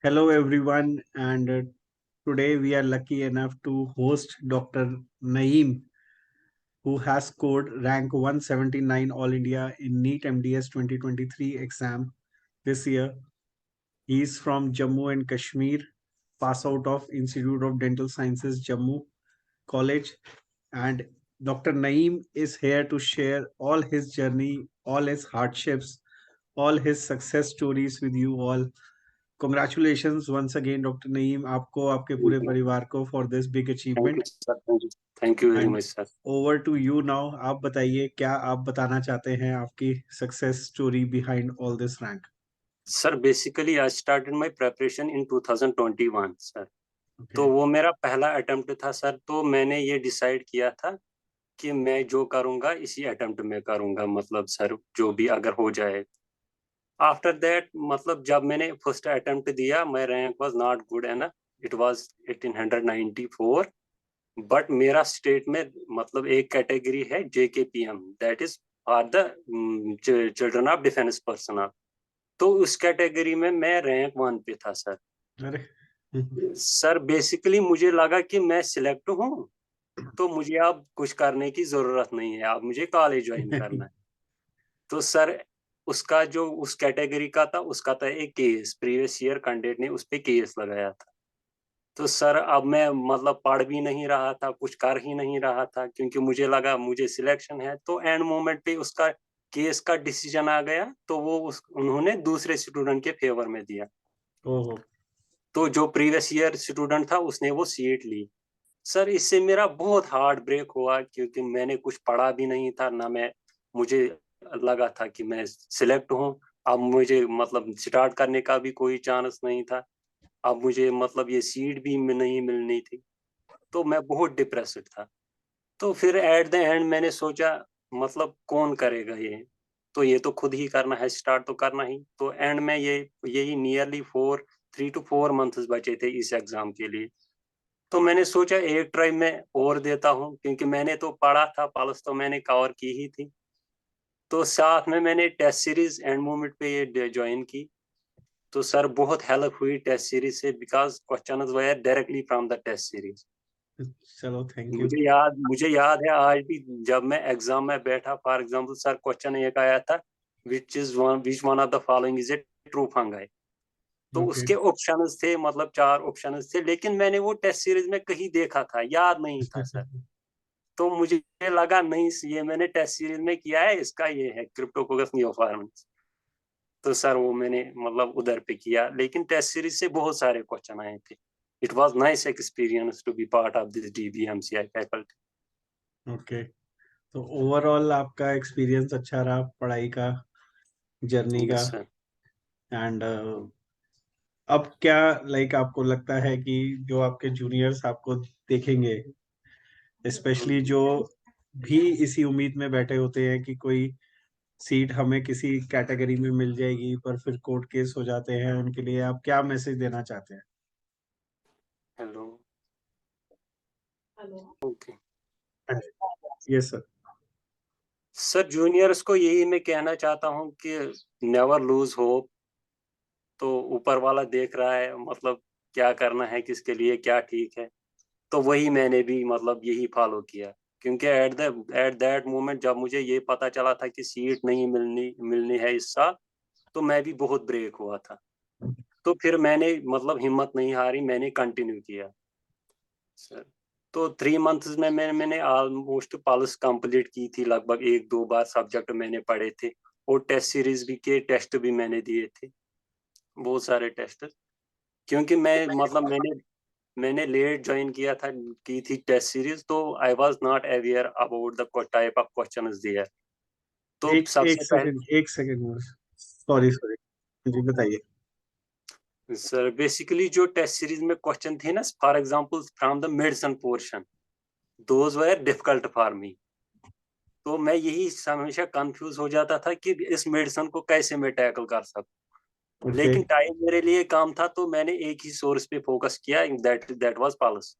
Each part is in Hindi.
Hello, everyone, and today we are lucky enough to host Dr. Naeem, who has scored rank 179 All India in NEET MDS 2023 exam this year. He is from Jammu and Kashmir, pass out of Institute of Dental Sciences, Jammu College, and Dr. Naeem is here to share all his journey, all his hardships, all his success stories with you all. Congratulations once again, Dr. Naeem, आपको आपके Thank पूरे you. परिवार को for this big Thank you, achievement. sir. Thank you. Thank you very And much, sir. over to you now. आप बताइए क्या आप बताना चाहते हैं आपकी success story behind all this rank. Sir, basically I started my preparation in 2021, sir. तो Okay. वो मेरा पहला अटेम्प्ट था सर। तो मैंने ये डिसाइड किया था कि मैं जो करूँगा इसी अटेम्प्ट में करूँगा, मतलब सर जो भी अगर हो जाए। आफ्टर दैट मतलब जब मैंने फर्स्ट अटेम्प्ट दिया, my rank was not good enough, it was 1894। But मेरा स्टेट में मतलब एक कैटेगरी है JKPM, that is for the children of defence personnel. तो उस कैटेगरी में मैं रैंक 1 पे था सर। अरे सर बेसिकली मुझे लगा कि मैं सिलेक्ट हूँ, तो मुझे अब कुछ करने की जरूरत नहीं है, अब मुझे कॉलेज ज्वाइन करना है। तो सर उसका जो उस कैटेगरी का था, उसका था एक केस, प्रीवियस ईयर कैंडिडेट ने उस पे केस लगाया था। तो सर अब मैं मतलब पढ़ भी नहीं रहा था, कुछ कर ही नहीं रहा था, क्योंकि मुझे लगा मुझे सिलेक्शन है। तो एंड मोमेंट पे उसका केस का डिसीजन आ गया, तो वो उन्होंने दूसरे स्टूडेंट के फेवर में दिया। ओहो तो जो प्रीवियस ईयर स्टूडेंट था उसने वो सीट ली। सर इससे मेरा बहुत हार्ट ब्रेक हुआ, क्योंकि मैंने कुछ पढ़ा भी नहीं था ना। मुझे लगा था कि मैं सिलेक्ट हूँ, अब मुझे मतलब स्टार्ट करने का भी कोई चांस नहीं था। अब मुझे मतलब ये सीट भी नहीं मिलनी थी। तो मैं बहुत डिप्रेस्ड था। तो फिर एट द एंड मैंने सोचा मतलब कौन करेगा ये, तो ये तो खुद ही करना है, स्टार्ट तो करना ही। तो एंड में यही नियरली 3 to 4 मंथ्स बचे थे इस एग्जाम के लिए। तो मैंने सोचा एक ट्राई मैं और देता हूँ, क्योंकि मैंने तो पढ़ा था, पल्स तो मैंने कवर की ही थी। तो साथ में मैंने टेस्ट सीरीज एंड मोमेंट पे ये ज्वाइन की। तो सर बहुत हेल्प हुई टेस्ट सीरीज से, because questions were directly from the test series. चलो थैंक यू. मुझे याद है आज भी, जब मैं एग्जाम में बैठा, फॉर एग्जांपल सर क्वेश्चन एक आया था, which one of the following is a true fungi. तो ओके. उसके ऑप्शंस थे, मतलब 4 ऑप्शंस थे, लेकिन मैंने वो टेस्ट सीरीज में कहीं देखा था, याद नहीं था सर। तो मुझे लगा नहीं, ये मैंने टेस्ट सीरीज में किया है, इसका ये है क्रिप्टोकोकस नियोफॉर्मन्स। तो सर वो मैंने मतलब उधर पे किया, लेकिन टेस्ट सीरीज से बहुत सारे क्वेश्चन आए थे। It was nice experience to be part of this DBMCI faculty. Okay. तो ओवरऑल आपका एक्सपीरियंस अच्छा रहा पढ़ाई का, जर्नी का. Yes sir. एंड अब क्या लाइक आपको लगता है कि जो आपके जूनियर्स आपको देखेंगे, स्पेशली जो भी इसी उम्मीद में बैठे होते हैं कि कोई सीट हमें किसी कैटेगरी में मिल जाएगी पर फिर कोर्ट केस हो जाते हैं, उनके लिए आप क्या मैसेज देना चाहते हैं? Hello. Okay. Yes sir. Sir juniors को यही मैं कहना चाहता हूँ कि नेवर लूज होप। तो ऊपर वाला देख रहा है, मतलब क्या करना है, किसके लिए क्या ठीक है। तो वही मैंने भी मतलब यही फॉलो किया, क्योंकि एट दैट मोमेंट जब मुझे ये पता चला था कि सीट नहीं मिलनी मिलनी है इस साल, तो मैं भी बहुत ब्रेक हुआ था। तो फिर मैंने मतलब हिम्मत नहीं हारी, मैंने कंटिन्यू किया सर। तो 3 मंथ्स में मैंने ऑलमोस्ट पल्स कंप्लीट की थी, लगभग 1-2 बार सब्जेक्ट मैंने पढ़े थे। और टेस्ट सीरीज भी के टेस्ट भी मैंने दिए थे, बहुत सारे टेस्ट। क्योंकि मैंने लेट ज्वाइन किया था, की थी टेस्ट सीरीज, तो I was not aware about the type of questions there. तो एक एक सबसे पहले सेकंड, एक सेकंड. Sorry sorry. जी बताइए. सर बेसिकली जो टेस्ट सीरीज में क्वेश्चन थे ना, for example from the medicine portion, those were difficult for me. तो मैं यही हमेशा कंफ्यूज हो जाता था कि इस मेडिसिन को कैसे मैं टैकल कर सकूं। ओके. लेकिन टाइम मेरे लिए कम था, तो मैंने एक ही सोर्स पे फोकस किया, दैट वाज पल्स।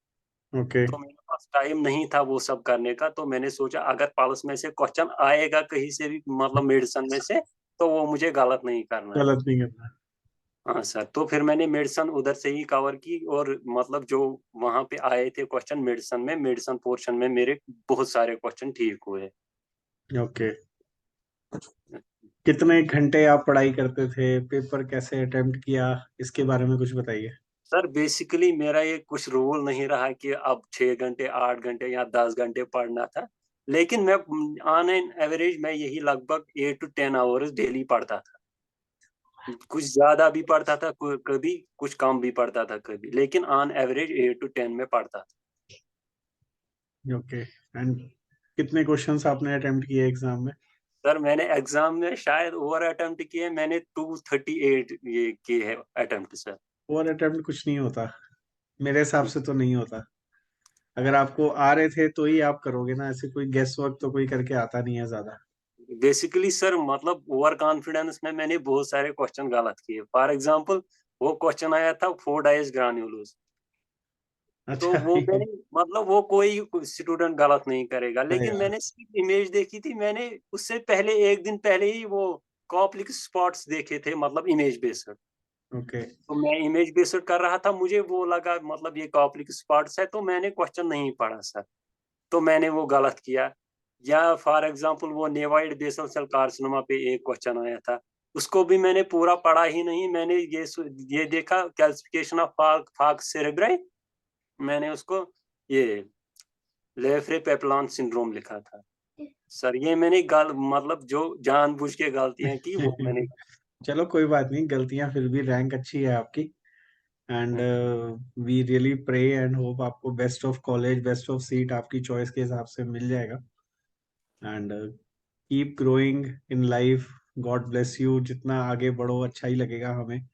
ओके. तो मेरे पास टाइम नहीं था वो सब करने का, तो मैंने सोचा अगर पल्स में से क्वेश्चन आएगा कहीं से भी, मतलब मेडिसिन में से, तो वो मुझे गलत नहीं करना है। गलत नहीं करना. हाँ सर, तो फिर मैंने मेडिसिन उधर से ही कवर की, और मतलब जो वहाँ पे आए थे क्वेश्चन मेडिसिन में, मेडिसिन पोर्शन में मेरे बहुत सारे क्वेश्चन ठीक हुए। ओके। कितने घंटे आप पढ़ाई करते थे, पेपर कैसे अटेम्प्ट किया, इसके बारे में कुछ बताइए। सर बेसिकली मेरा ये कुछ रूल नहीं रहा कि अब 6 घंटे, 8 घंटे या 10 घंटे पढ़ना था। लेकिन मैं ऑन एन एवरेज मैं यही लगभग 8 टू 10 आवर्स डेली पढ़ता था। कुछ ज़्यादा भी पढ़ता था, कभी कुछ कम भी पढ़ता था कभी, लेकिन ऑन एवरेज 8 टू 10 में पढ़ता था। ओके। एंड कितने क्वेश्चंस आपने अटेम्प्ट किए एग्जाम में? सर मैंने एग्ज़ाम में शायद ओवर अटेम्प्ट किए, मैंने 238 ये किए हैं अटेम्प्ट सर। और अटेम्प्ट कुछ नहीं होता, मेरे हिसाब से तो नहीं होता। अगर आपको आ रहे थे तो ही आप करोगे ना, ऐसे कोई गेस वर्क तो कोई करके आता नहीं है ज्यादा। बेसिकली सर मतलब ओवर कॉन्फिडेंस में मैंने बहुत सारे क्वेश्चन गलत किए। फॉर एग्जांपल वो क्वेश्चन आया था 4 डाइस ग्रान्युलोज, तो अच्छा। वो मैंने मतलब वो कोई स्टूडेंट गलत नहीं करेगा, लेकिन करेगा। मैंने सिर्फ इमेज देखी थी। मैंने उससे पहले एक दिन पहले ही वो कॉप्लिक स्पॉट्स देखे थे, मतलब इमेज बेस्ड। ओके। तो मैं इमेज बेस्ड कर रहा था, मुझे वो लगा मतलब ये कॉप्लिक स्पॉट्स है, तो मैंने क्वेश्चन नहीं पढ़ा सर, तो मैंने वो गलत किया। या फॉर एग्जांपल वो नेवाइड बेसल सेल कार्सिनोमा पे एक क्वेश्चन आया था, उसको भी मैंने पूरा पढ़ा ही नहीं। मैंने ये देखा कैल्सिफिकेशन ऑफ फार्क्स सेरेब्राई, मैंने उसको ये लेफ्रे पेपलान सिंड्रोम लिखा था। सर ये मैंने गल मतलब जो जानबूझ के गलतियां की वो मैंने। चलो कोई बात नहीं, गलतियां फिर भी रैंक अच्छी है आपकी। And we really pray and hope आपको best of college, best of seat आपकी चॉइस के हिसाब से मिल जाएगा। And keep growing in life. God bless you, जितना आगे बढ़ो अच्छा ही लगेगा हमें,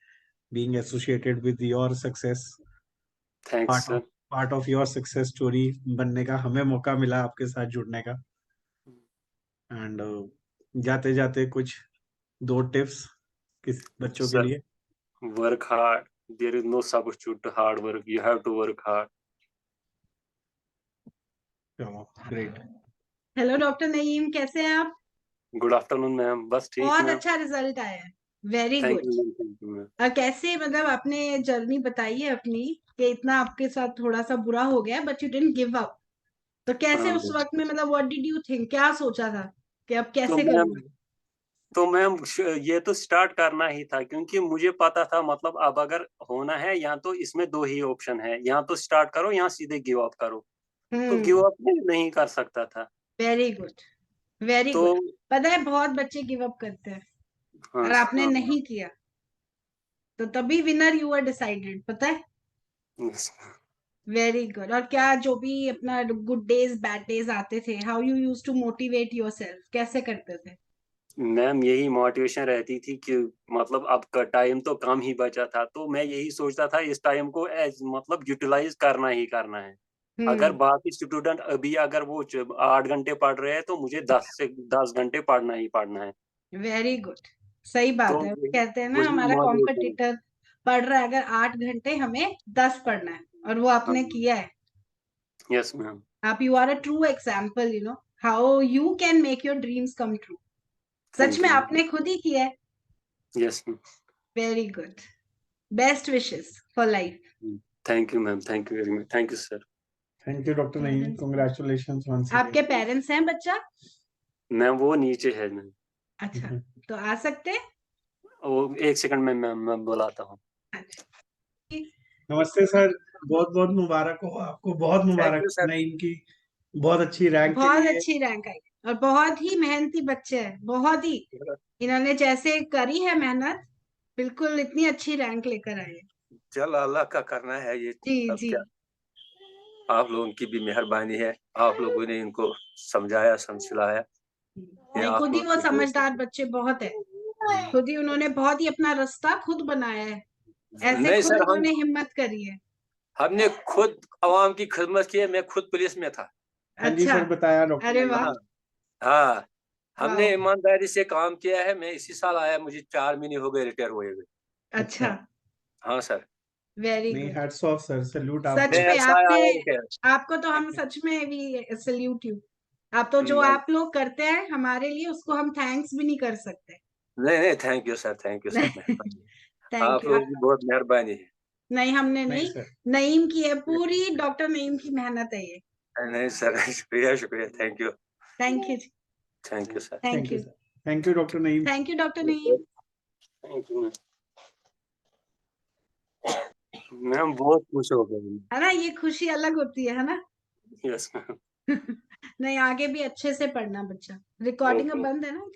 being associated with your success. Thanks part sir. Of part of your success story बनने का हमें मौका मिला आपके साथ जुड़ने का। एंड जाते जाते कुछ दो टिप्स किस बच्चों के सर लिए। Work hard, there is no substitute to hard work, you have to work hard. चलो ग्रेट। हेलो डॉक्टर नईम, कैसे हैं आप? गुड आफ्टरनून मैम, बस ठीक बहुत मैम। अच्छा रिजल्ट आया है। Very thank good. You ma'am, thank you ma'am. और कैसे मतलब आपने जर्नी बताई है अपनी कि इतना आपके साथ थोड़ा सा बुरा हो गया but you didn't give up. तो कैसे हाँ उस मैम। वक्त में मतलब व्हाट डिड यू थिंक, क्या सोचा था कि अब तो कैसे मैम करूंगा? ये तो स्टार्ट करना ही था, क्योंकि मुझे पता था मतलब अब अगर होना है या तो इसमें दो ही ऑप्शन है, या तो स्टार्ट करो या सीधे गिव अप करो। तो गिव अप नहीं कर सकता था। वेरी गुड, वेरी तो गुड। पता है बहुत बच्चे गिव अप करते हैं हाँ और आपने हाँ। नहीं किया, तो तभी विनर यू आर डिसाइडेड, पता है। Very good. और क्या जो भी अपना गुड डेज बैड डेज आते थे, how you use to motivate yourself, कैसे करते थे? मैम यही मोटिवेशन रहती थी कि मतलब अब का टाइम तो कम ही बचा था, तो मैं यही सोचता था इस टाइम को एज मतलब यूटिलाइज करना ही करना है। अगर हम्म। बाकी स्टूडेंट अभी अगर वो 8 घंटे पढ़ रहे हैं, तो मुझे 10 घंटे पढ़ना ही पढ़ना है। Very good. सही तो बात है। कहते हैं ना वही हमारा मोटिवेशन। कॉम्पिटिटर पढ़ रहा है, अगर 8 घंटे हमें 10 पढ़ना है, और वो हाँ आपने किया है। Yes ma'am. आप you are a true example, you know how you can make your dreams come true. सच थैंक में यू मैम। आपने खुद ही किया है। Yes ma'am. Very good. Best wishes for life. Thank you ma'am, thank you very much, thank you sir. Thank you doctor Naeem, congratulation once आपके अगेन। पेरेंट्स हैं बच्चा? मैम वो नीचे है मैम। अच्छा, तो आ सकते हैं? वो एक सेकंड में मैम मैं बुलाता हूँ। अच्छा। नमस्ते सर, बहुत बहुत मुबारक हो आपको, बहुत thank Mubarak you sir. Naeem की बहुत अच्छी रैंक के बहुत लिए। अच्छी रैंक आई और बहुत ही मेहनती बच्चे हैं, बहुत ही। इन्होंने जैसे करी है मेहनत, बिल्कुल इतनी अच्छी रैंक लेकर आए हैं। चल अल्लाह का करना है ये। जी अब जी। क्या, आप लोगों की भी मेहरबानी है, आप लोगों ने इनको समझाया समझाया। ये नहीं, आप खुद ही लोग वो की समझदार दुआ। बच्चे बहुत है। खुद ही उन्होंने बहुत ही अपना रास्ता खुद बनाया है। ऐसे नहीं खुद सर, उन्होंने हिम्मत करी है। हमने खुद आवाम की खिदमत की है, मैं खुद पुलिस में था। हाँ जी अच्छा। सर, बताया डॉक्टर अरे नईम वाह। ने। हाँ हाँ, हमने वाह। ईमानदारी से काम किया है। मैं इसी साल आया, मुझे 4 महीने हो गए रिटायर हुए हुए। अच्छा। अच्छा। हाँ सर। वेरी नहीं, good. Hats off sir, salute सच आपको। मैं में ऐसा आपने, आया रिटायर। आपको तो हम सच में भी सल्यूट यू। आप तो जो आप लोग करते हैं हमारे लिए, उसको हम थैंक्स भी नहीं कर सकते। नहीं नहीं, thank you sir, thank you sir, मेहरबानी। थैंक आप यू। लोगों की बहुत मेहरबानी है। नहीं, हमने नहीं नहीं, सर, नईम की है, पूरी डॉक्टर नईम की मेहनत है ये। नहीं सर, शुक्रिया शुक्रिया, thank you thank you, thank you sir. Thank you, sir, thank you doctor Naeem. Thank you doctor Naeem. Thank you ma'am, बहुत खुश हो गए। है ना, ये खुशी अलग होती है ना। Yes ma'am. नहीं, आगे भी अच्छे से पढ़ना बच्चा। रिकॉर्डिंग अब ओके। बंद है ना।